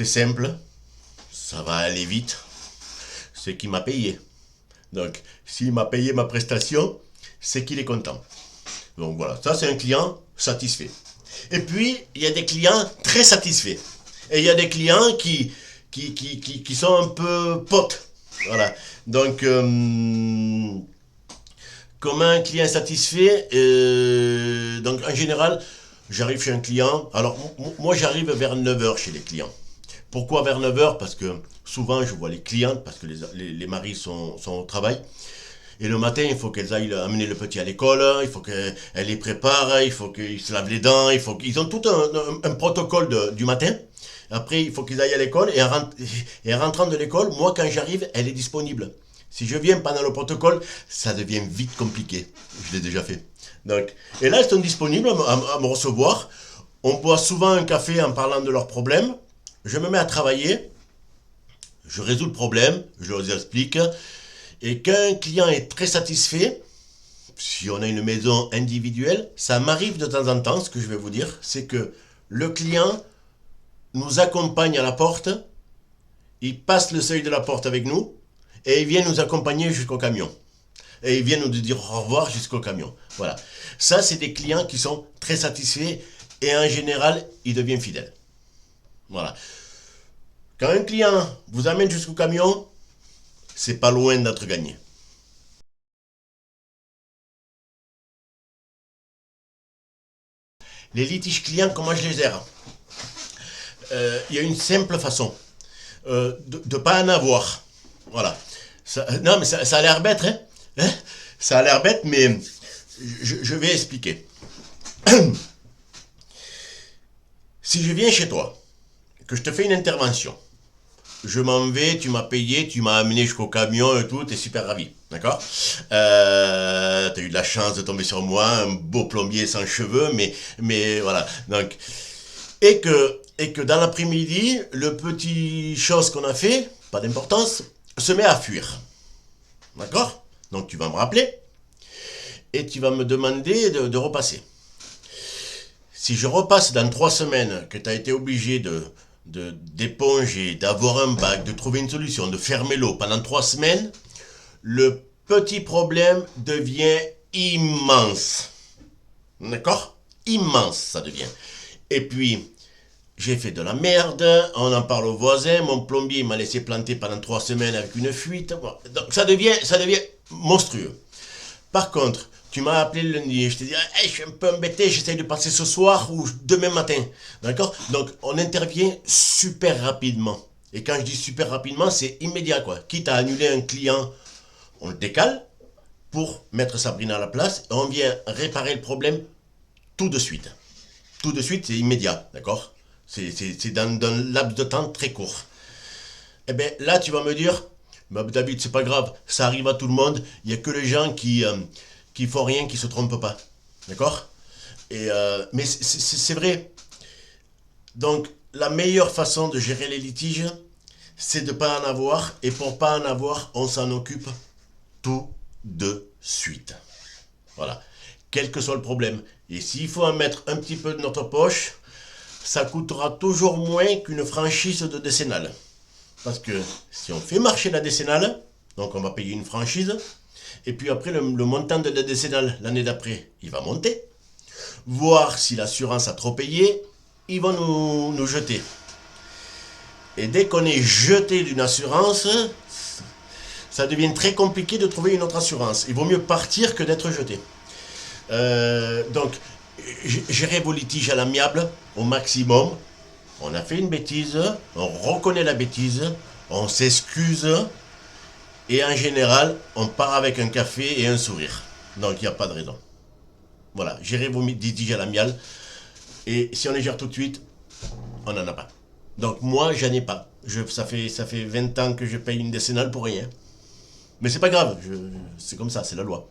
c'est simple, ça va aller vite, c'est qu'il m'a payé. Donc, s'il m'a payé ma prestation, c'est qu'il est content. Donc voilà, ça c'est un client satisfait. Et puis, il y a des clients très satisfaits. Et il y a des clients qui sont un peu potes. Voilà. Donc, comme un client satisfait, donc en général, j'arrive chez un client. Alors, moi, j'arrive vers 9 h chez les clients. Pourquoi vers 9 h? Parce que souvent, je vois les clientes, parce que les maris sont au travail. Et le matin, il faut qu'elles aillent amener le petit à l'école, il faut qu'elles les préparent, il faut qu'ils se lavent les dents, ils ont tout un protocole du matin. Après, il faut qu'ils aillent à l'école et en rentrant de l'école, moi, quand j'arrive, elle est disponible. Si je viens pendant le protocole, ça devient vite compliqué. Je l'ai déjà fait. Donc, et là, elles sont disponibles à me recevoir. On boit souvent un café en parlant de leurs problèmes. Je me mets à travailler. Je résous le problème. Je leur explique. Et quand un client est très satisfait, si on a une maison individuelle, ça m'arrive de temps en temps, ce que je vais vous dire, c'est que le client nous accompagne à la porte, il passe le seuil de la porte avec nous, et il vient nous accompagner jusqu'au camion. Et il vient nous dire au revoir jusqu'au camion. Voilà. Ça, c'est des clients qui sont très satisfaits, et en général, ils deviennent fidèles. Voilà. Quand un client vous amène jusqu'au camion, c'est pas loin d'être gagné. Les litiges clients, comment je les gère? Il y a une simple façon de ne pas en avoir. Voilà. Non, mais ça a l'air bête, hein, hein. Ça a l'air bête, mais je vais expliquer. Si je viens chez toi, que je te fais une intervention, je m'en vais, tu m'as payé, tu m'as amené jusqu'au camion et tout, t'es super ravi, d'accord? T'as eu de la chance de tomber sur moi, un beau plombier sans cheveux, mais voilà. Donc, et que dans l'après-midi, le petit chose qu'on a fait, pas d'importance, se met à fuir, d'accord? Donc tu vas me rappeler et tu vas me demander de repasser. Si je repasse dans 3 semaines, que tu as été obligé d'éponger, d'avoir un bac, de trouver une solution, de fermer l'eau pendant 3 semaines, le petit problème devient immense. D'accord? Immense, ça devient. Et puis, j'ai fait de la merde, on en parle aux voisins, mon plombier m'a laissé planter pendant 3 semaines avec une fuite. Donc ça devient monstrueux. Par contre, tu m'as appelé le lundi et je t'ai dit hey, je suis un peu embêté, j'essaye de passer ce soir ou demain matin. D'accord? Donc on intervient super rapidement. Et quand je dis super rapidement, c'est immédiat quoi. Quitte à annuler un client, on le décale pour mettre Sabrina à la place et on vient réparer le problème tout de suite. Tout de suite, c'est immédiat, d'accord? C'est dans un laps de temps très court. Eh bien là, tu vas me dire, bah, David, c'est pas grave, ça arrive à tout le monde, il n'y a que les gens qui font rien, qui se trompent pas. D'accord? Mais c'est vrai. Donc, la meilleure façon de gérer les litiges, c'est de ne pas en avoir. Et pour pas en avoir, on s'en occupe tout de suite. Voilà. Quel que soit le problème. Et s'il faut en mettre un petit peu de notre poche, ça coûtera toujours moins qu'une franchise de décennale. Parce que si on fait marcher la décennale, donc on va payer une franchise, et puis après le montant de la décennale l'année d'après, il va monter. Voir si l'assurance a trop payé, ils vont nous jeter. Et dès qu'on est jeté d'une assurance, ça devient très compliqué de trouver une autre assurance. Il vaut mieux partir que d'être jeté. Donc, gérer vos litiges à l'amiable au maximum. On a fait une bêtise, on reconnaît la bêtise, on s'excuse, et en général, on part avec un café et un sourire. Donc, il n'y a pas de raison. Voilà, gérez vos litiges à l'amiable, et si on les gère tout de suite, on n'en a pas. Donc, moi, j'en ai pas. Ça fait 20 ans que je paye une décennale pour rien. Mais c'est pas grave, c'est comme ça, c'est la loi.